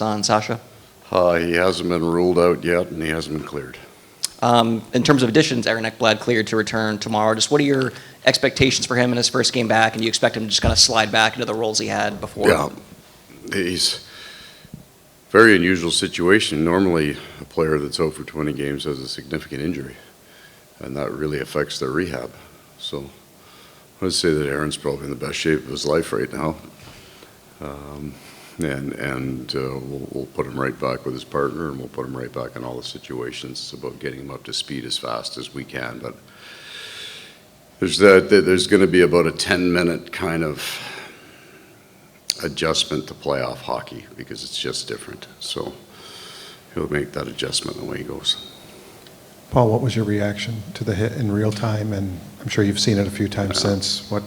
on Sasha? He hasn't been ruled out yet, and he hasn't been cleared. In terms of additions, Aaron Ekblad cleared to return tomorrow. Just what are your expectations for him in his first game back, and do you expect him to just kind of slide back into the roles he had before? Yeah, he's a very unusual situation. Normally, a player that's out for 20 games has a significant injury, and that really affects their rehab. So I'd say that Aaron's probably in the best shape of his life right now. We'll put him right back with his partner, and we'll put him right back in all the situations. It's about getting him up to speed as fast as we can. But there's going to be about a 10-minute kind of adjustment to playoff hockey because it's just different. So he'll make that adjustment the way he goes. Paul, what was your reaction to the hit in real time? And I'm sure you've seen it a few times since. What?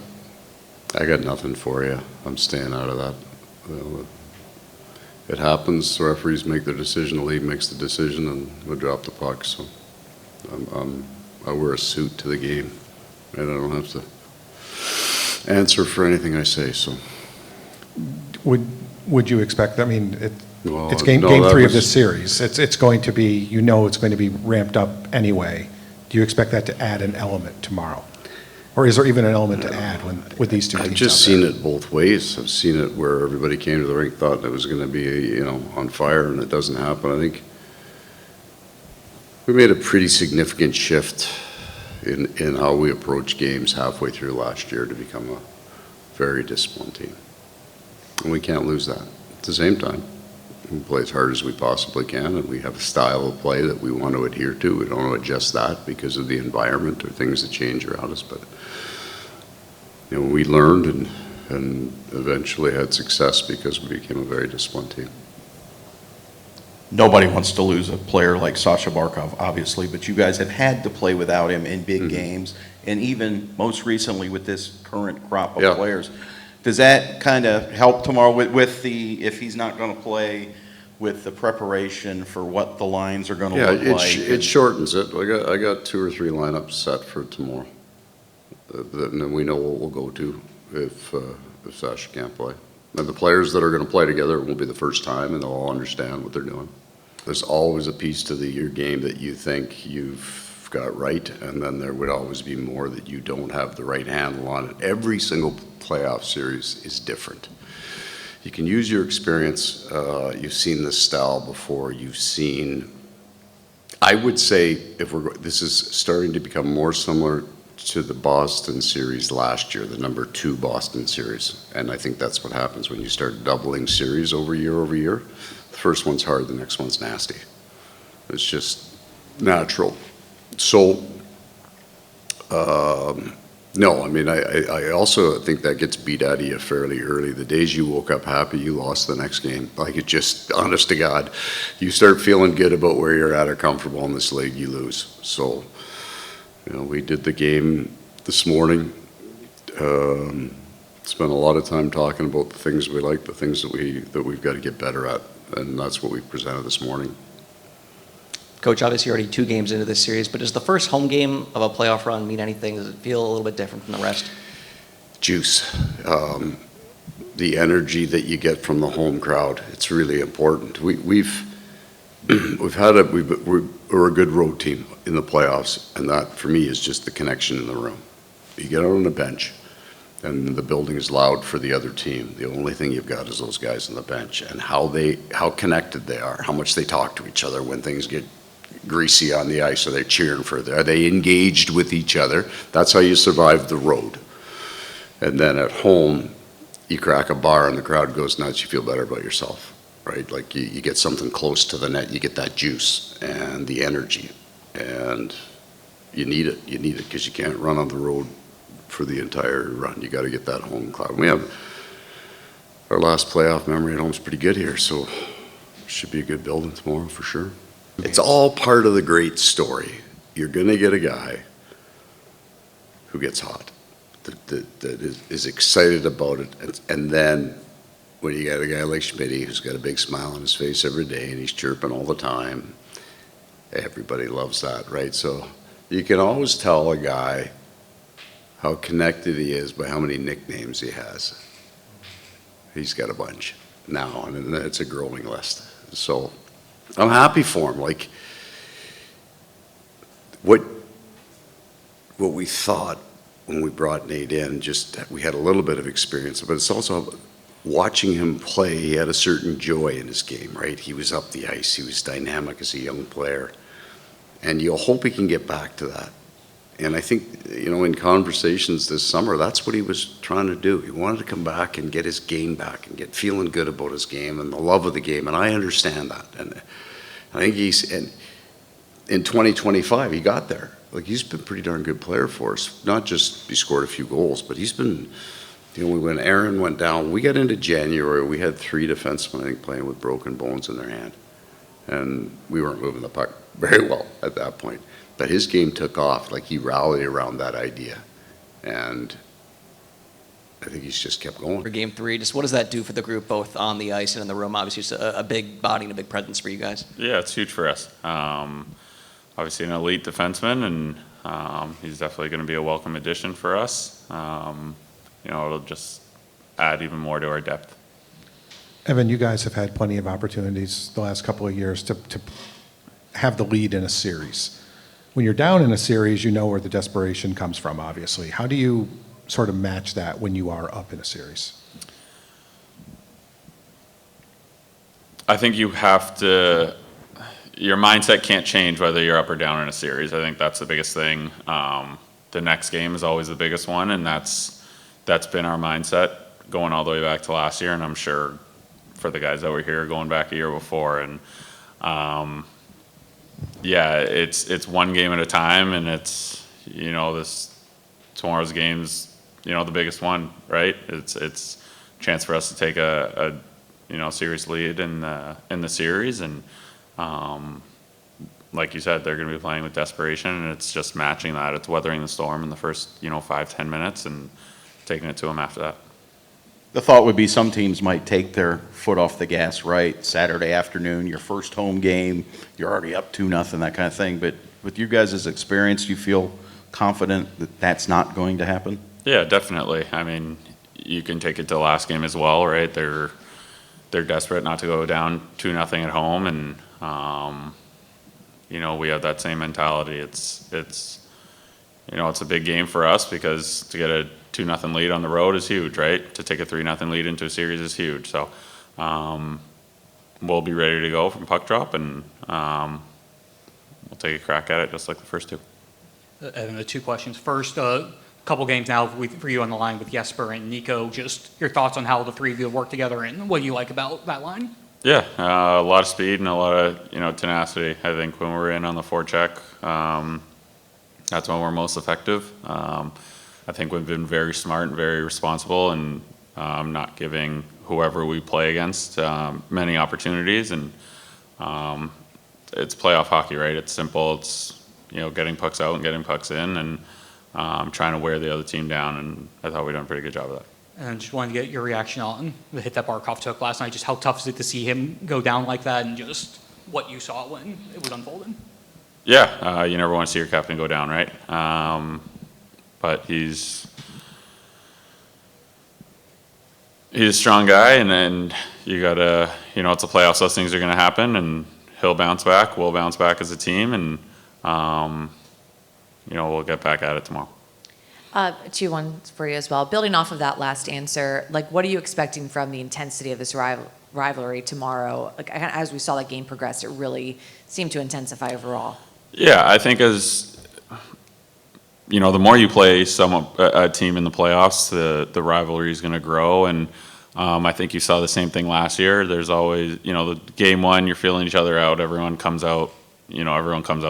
I got nothing for you. I'm staying out of that. It happens. The referees make their decision. The league makes the decision, and we drop the puck. So I wear a suit to the game, and I don't have to answer for anything I say. So would you expect? I mean, it's game 3 of this series. It's going to be, it's going to be ramped up anyway. Do you expect that to add an element tomorrow? Or is there even an element to add with these two teams? I've just seen it both ways. I've seen it where everybody came to the rink, thought it was going to be, on fire, and it doesn't happen. I think we made a pretty significant shift in how we approach games halfway through last year to become a very disciplined team. And we can't lose that. At the same time, we play as hard as we possibly can, and we have a style of play that we want to adhere to. We don't want to adjust that because of the environment or things that change around us. But we learned and eventually had success because we became a very disciplined team. Nobody wants to lose a player like Sasha Barkov, obviously, but you guys have had to play without him in big games, and even most recently with this current crop of players. Does that kind of help tomorrow with if he's not going to play, with the preparation for what the lines are going to look like? It shortens it. I got 2 or 3 lineups set for tomorrow. And then we know what we'll go to if Sasha can't play. And the players that are going to play together will be the first time, and they'll all understand what they're doing. There's always a piece to your game that you think you've got right, and then there would always be more that you don't have the right handle on it. Every single playoff series is different. You can use your experience. You've seen this style before. I would say this is starting to become more similar to the Boston series last year, the number 2 Boston series. And I think that's what happens when you start doubling series over year. The first one's hard, the next one's nasty. It's just natural. So, no, I mean, I also think that gets beat out of you fairly early. The days you woke up happy, you lost the next game. Like, it just, honest to God, you start feeling good about where you're at or comfortable in this league, you lose. So, we did the game this morning. Spent a lot of time talking about the things we like, the things that we've got to get better at, and that's what we presented this morning. Coach, obviously you're already 2 games into this series, but does the first home game of a playoff run mean anything? Does it feel a little bit different from the rest? Juice. The energy that you get from the home crowd, it's really important. We're a good road team in the playoffs, and that for me is just the connection in the room. You get out on the bench, and the building is loud for the other team. The only thing you've got is those guys on the bench and how connected they are, how much they talk to each other when things get greasy on the ice. Are they cheering for them? Are they engaged with each other? That's how you survive the road. And then at home, you crack a bar and the crowd goes nuts. You feel better about yourself, right? Like you get something close to the net, you get that juice and the energy, and you need it. You need it because you can't run on the road for the entire run. You got to get that home crowd. We have our last playoff memory at home is pretty good here, so it should be a good building tomorrow for sure. It's all part of the great story. You're going to get a guy who gets hot, that is excited about it, and then when you got a guy like Schmitty who's got a big smile on his face every day and he's chirping all the time, everybody loves that, right? So you can always tell a guy how connected he is by how many nicknames he has. He's got a bunch. now, and it's a growing list. So I'm happy for him. Like, what we thought when we brought Nate in, just we had a little bit of experience, but it's also watching him play. He had a certain joy in his game, right? He was up the ice. He was dynamic as a young player. And you'll hope he can get back to that. And I think, in conversations this summer, that's what he was trying to do. He wanted to come back and get his game back and get feeling good about his game and the love of the game. And I understand that. And I think and in 2025, he got there. Like, he's been a pretty darn good player for us. Not just he scored a few goals, but he's been, when Aaron went down, we got into January, we had 3 defensemen, I think, playing with broken bones in their hand. And we weren't moving the puck very well at that point. But his game took off. Like, he rallied around that idea. And I think he's just kept going. For game 3, just what does that do for the group, both on the ice and in the room? Obviously, it's a big body and a big presence for you guys. Yeah, it's huge for us. Obviously an elite defenseman, and he's definitely going to be a welcome addition for us. It'll just add even more to our depth. Evan, you guys have had plenty of opportunities the last couple of years to have the lead in a series. When you're down in a series, you know where the desperation comes from, obviously. How do you sort of match that when you are up in a series? I think you have to, your mindset can't change whether you're up or down in a series. I think that's the biggest thing. The next game is always the biggest one, and that's been our mindset going all the way back to last year, and I'm sure for the guys that were here going back a year before. And it's one game at a time, and it's, tomorrow's game's, the biggest one, right? It's a chance for us to take a serious lead in the series, and like you said, they're going to be playing with desperation, and it's just matching that. It's weathering the storm in the first 5-10 minutes and taking it to them after that. The thought would be some teams might take their foot off the gas, right? Saturday afternoon, your first home game, you're already up 2-0, that kind of thing. But with you guys' experience, you feel confident that that's not going to happen? Yeah, definitely. I mean, you can take it to the last game as well, right? They're desperate not to go down 2-0 at home, and we have that same mentality. It's a big game for us because to get a 2-0 lead on the road is huge, right? To take a 3-0 lead into a series is huge. So we'll be ready to go from puck drop, and we'll take a crack at it just like the first 2. Evan, the 2 questions. First, a couple games now for you on the line with Jesper and Niko. Just your thoughts on how the 3 of you work together and what you like about that line? Yeah, a lot of speed and a lot of tenacity. I think when we're in on the forecheck, that's when we're most effective. I think we've been very smart and very responsible, and not giving whoever we play against many opportunities. And it's playoff hockey, right? It's simple. It's getting pucks out and getting pucks in, and trying to wear the other team down. And I thought we done a pretty good job of that. And just wanted to get your reaction on the hit that Barkov took last night. Just how tough is it to see him go down like that, and just what you saw when it was unfolding? Yeah, you never want to see your captain go down, right? But he's a strong guy, and then you gotta, it's a playoffs. Those things are going to happen, and he'll bounce back. We'll bounce back as a team, and we'll get back at it tomorrow. 2 ones for you as well. Building off of that last answer, what are you expecting from the intensity of this rivalry tomorrow? As we saw that game progress, it really seemed to intensify overall. Yeah, I think as the more you play a team in the playoffs, the rivalry is going to grow, and I think you saw the same thing last year. There's always, the game 1, you're feeling each other out. Everyone comes out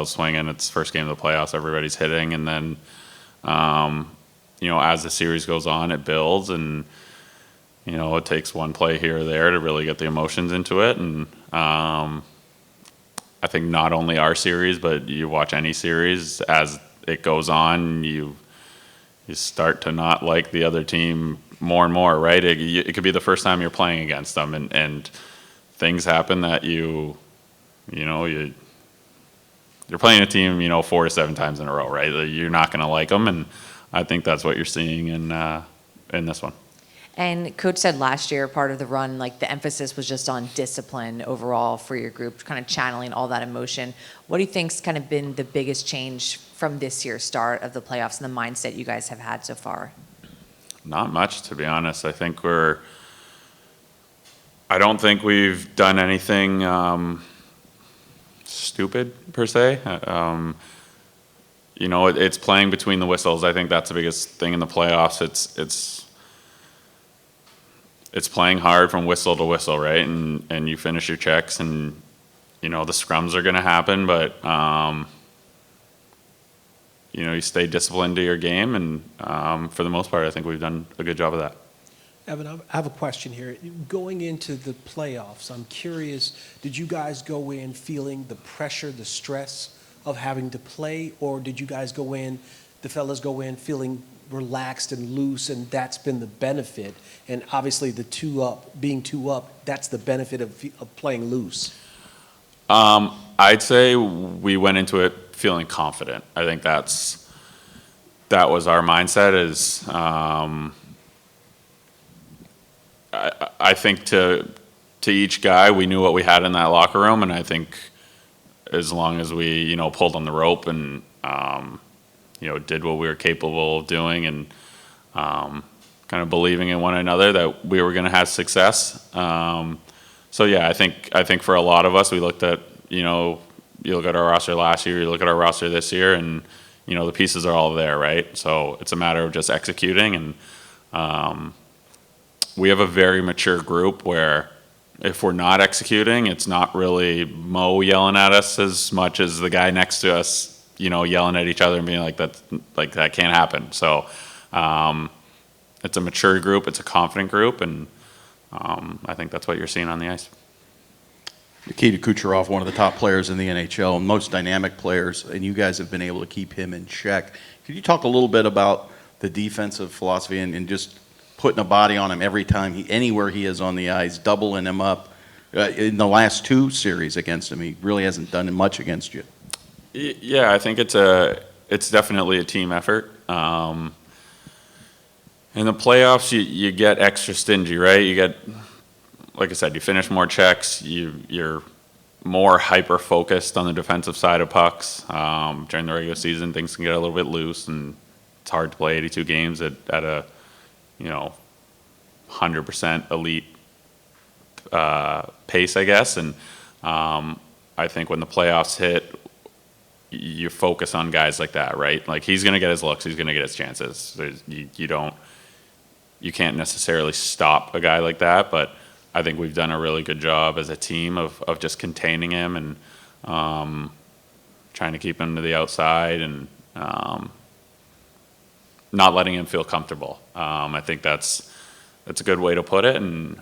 swinging. It's first game of the playoffs. Everybody's hitting, and then as the series goes on, it builds, and it takes one play here or there to really get the emotions into it. And I think not only our series, but you watch any series, as it goes on, you start to not like the other team more and more, right? It could be the first time you're playing against them, and things happen that you're playing a team 4 to 7 times in a row, right? You're not going to like them, and I think that's what you're seeing in this one. And Coach said last year, part of the run, like the emphasis was just on discipline overall for your group, kind of channeling all that emotion. What do you think's kind of been the biggest change from this year's start of the playoffs and the mindset you guys have had so far? Not much, to be honest. I don't think we've done anything stupid per se. It's playing between the whistles. I think that's the biggest thing in the playoffs. It's playing hard from whistle to whistle, right? And you finish your checks, and the scrums are going to happen, but you stay disciplined to your game, and for the most part, I think we've done a good job of that. Evan, I have a question here. Going into the playoffs, I'm curious, did you guys go in feeling the pressure, the stress of having to play, or did you guys the fellas go in feeling relaxed and loose, and that's been the benefit? And obviously being two up, that's the benefit of playing loose. I'd say we went into it feeling confident. I think that was our mindset is, I think to each guy, we knew what we had in that locker room, and I think as long as we, pulled on the rope and, did what we were capable of doing, and kind of believing in one another that we were going to have success. So yeah, I think for a lot of us, we looked at, you look at our roster last year, you look at our roster this year, and the pieces are all there, right? So it's a matter of just executing, and we have a very mature group where if we're not executing, it's not really Mo yelling at us as much as the guy next to us, yelling at each other and being like that can't happen. So it's a mature group, it's a confident group, and I think that's what you're seeing on the ice. Nikita Kucherov, one of the top players in the NHL, most dynamic players, and you guys have been able to keep him in check. Could you talk a little bit about the defensive philosophy and just putting a body on him every time anywhere he is on the ice, doubling him up? In the last two series against him, he really hasn't done much against you. Yeah, I think it's definitely a team effort. In the playoffs, you get extra stingy, right? You get, like I said, you finish more checks. You're more hyper focused on the defensive side of pucks. During the regular season, things can get a little bit loose, and it's hard to play 82 games at a 100% elite pace, I guess. And I think when the playoffs hit, you focus on guys like that, right? Like, he's going to get his looks, he's going to get his chances. You can't necessarily stop a guy like that, but I think we've done a really good job as a team of just containing him and trying to keep him to the outside and not letting him feel comfortable. I think that's a good way to put it, and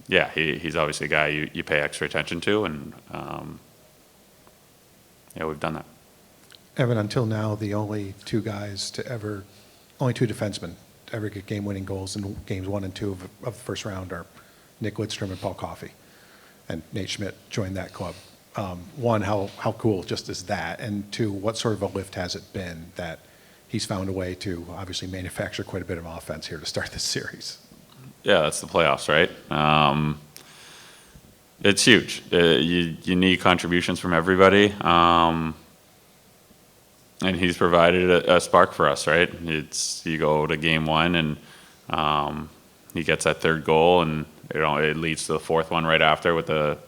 yeah, he's obviously a guy you pay extra attention to, and yeah, we've done that. Evan, until now, the only two defensemen to ever get game-winning goals in games 1 and 2 of the first round are Nick Lidstrom and Paul Coffey, and Nate Schmidt joined that club. One, how cool just is that? And two, what sort of a lift has it been that he's found a way to obviously manufacture quite a bit of offense here to start this series? Yeah, that's the playoffs, right? It's huge. You need contributions from everybody, and he's provided a spark for us, right? You go to game 1, and he gets that third goal, and it leads to the fourth one right after with the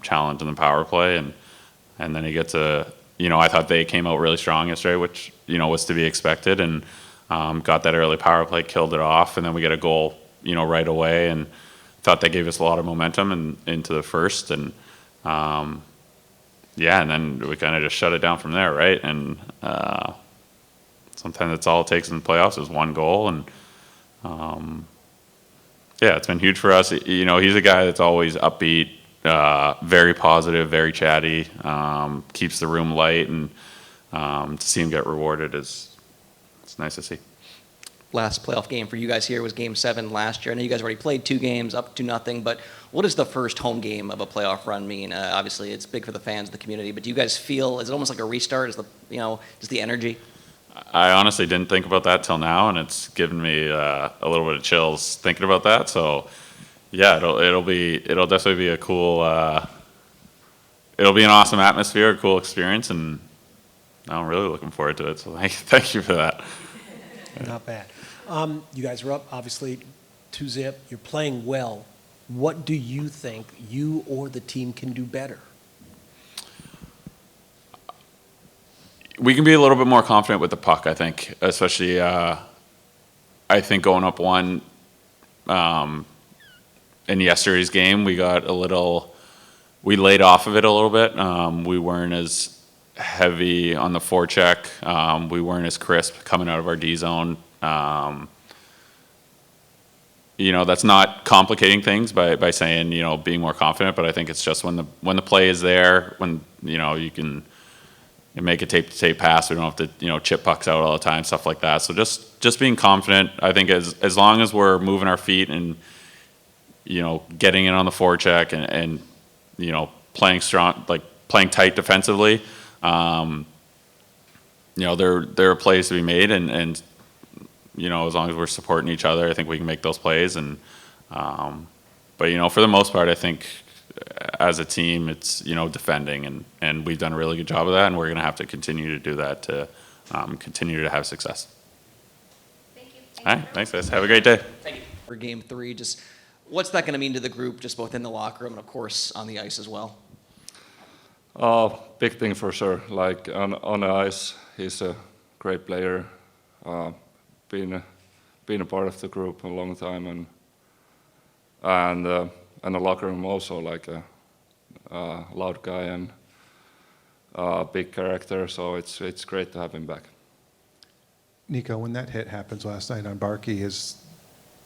challenge in the power play, and then he gets I thought they came out really strong yesterday, which was to be expected, and got that early power play, killed it off, and then we get a goal right away, and thought that gave us a lot of momentum into the first, and yeah, and then we kind of just shut it down from there, right? And sometimes that's all it takes in the playoffs is one goal, and yeah, it's been huge for us. He's a guy that's always upbeat, very positive, very chatty, keeps the room light, and to see him get rewarded it's nice to see. Last playoff game for you guys here was Game 7 last year. I know you guys already played 2 games, up to nothing, but what does the first home game of a playoff run mean? Obviously, it's big for the fans, the community, but do you guys feel, is it almost like a restart? Is just the energy? I honestly didn't think about that till now, and it's given me a little bit of chills thinking about that. So, yeah, it'll definitely be a cool. It'll be an awesome atmosphere, a cool experience, and I'm really looking forward to it. So, thank you for that. Not bad. You guys are up, obviously, 2-0. You're playing well. What do you think you or the team can do better? We can be a little bit more confident with the puck, I think, especially I think going up 1 in yesterday's game, we laid off of it a little bit. We weren't as heavy on the forecheck. We weren't as crisp coming out of our D zone. That's not complicating things by saying, being more confident, but I think it's just when the play is there, when, you can make a tape-to-tape pass. We don't have to, chip pucks out all the time, stuff like that. So just being confident, I think as long as we're moving our feet and, getting in on the forecheck and playing strong, like playing tight defensively, there are plays to be made and as long as we're supporting each other, I think we can make those plays. And, but for the most part, I think as a team, it's, defending and we've done a really good job of that. And we're going to have to continue to do that to continue to have success. Thank you. All right. Thanks, guys. Have a great day. Thank you. For game 3, just what's that going to mean to the group, just both in the locker room and, of course, on the ice as well? Big thing for sure. Like on the ice, he's a great player. Been a part of the group a long time, and the locker room also, like a loud guy and a big character. So it's great to have him back. Niko, when that hit happens last night on Barkey,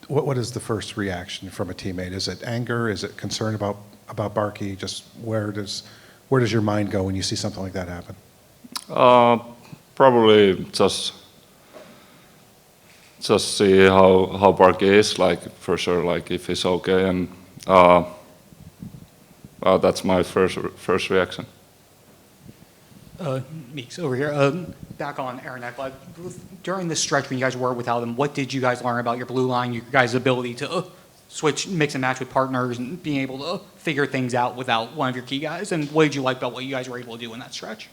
what is the first reaction from a teammate? Is it anger? Is it concern about Barkey? Just where does your mind go when you see something like that happen? Probably just see how Barkey is, like, for sure, like if he's okay, and that's my first reaction. Meeks over here. Back on Aaron Ekblad. During this stretch when you guys were without him, what did you guys learn about your blue line, your guys' ability to switch, mix and match with partners, and being able to figure things out without one of your key guys? And what did you like about what you guys were able to do in that stretch?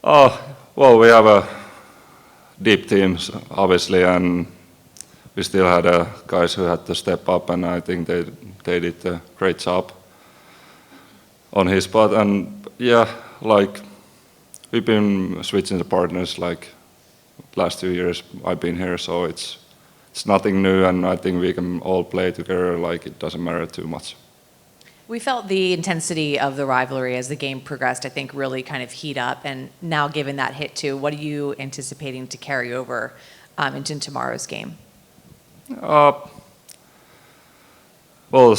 Well, we have a deep teams, obviously, and we still had guys who had to step up, and I think they did a great job on his part. And yeah, like we've been switching the partners like last 2 years I've been here, so it's nothing new, and I think we can all play together. Like it doesn't matter too much. We felt the intensity of the rivalry as the game progressed, I think, really kind of heat up. And now, given that hit too, what are you anticipating to carry over into tomorrow's game? Well, the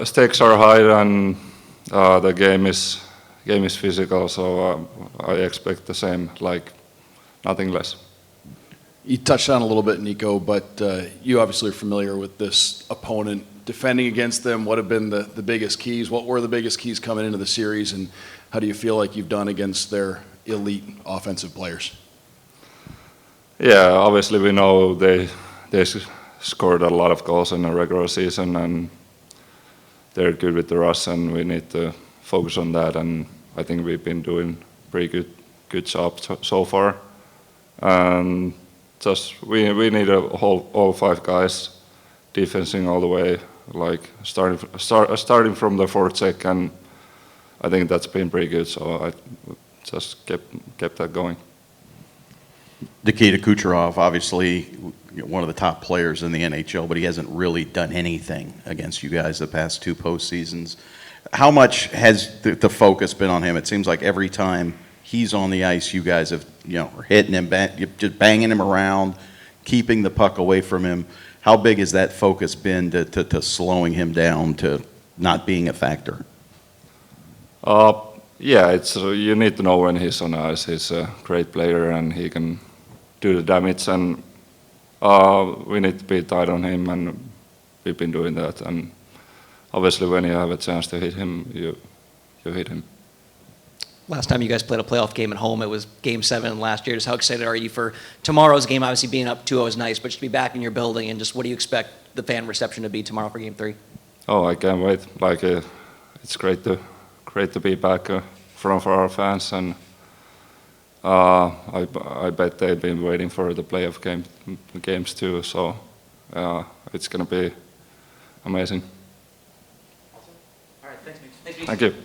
stakes are high, and the game is physical, so I expect the same, like nothing less. You touched on it a little bit, Niko, but you obviously are familiar with this opponent. Defending against them, what have been the biggest keys? What were the biggest keys coming into the series, and how do you feel like you've done against their elite offensive players? Yeah, obviously we know they scored a lot of goals in the regular season, and they're good with the rush, and we need to focus on that. And I think we've been doing pretty good job so far. And just we need all 5 guys defensing all the way, like starting from the forecheck, and I think that's been pretty good. So I just kept that going. Nikita Kucherov, obviously one of the top players in the NHL, but he hasn't really done anything against you guys the past 2 postseasons. How much has the focus been on him? It seems like every time he's on the ice, you guys have, are hitting him, just banging him around, keeping the puck away from him. How big has that focus been to slowing him down, to not being a factor? Yeah, you need to know when he's on the ice. He's a great player, and he can do the damage, and we need to be tight on him, and we've been doing that. And obviously when you have a chance to hit him, you hit him. Last time you guys played a playoff game at home, it was Game 7 last year. Just how excited are you for tomorrow's game? Obviously, being up 2-0 is nice, but just to be back in your building, and just what do you expect the fan reception to be tomorrow for Game 3? Oh, I can't wait. Like, it's great to be back in front of our fans, and I bet they've been waiting for the playoff games too. So it's gonna be amazing. All right, thanks, Nick. Thank you.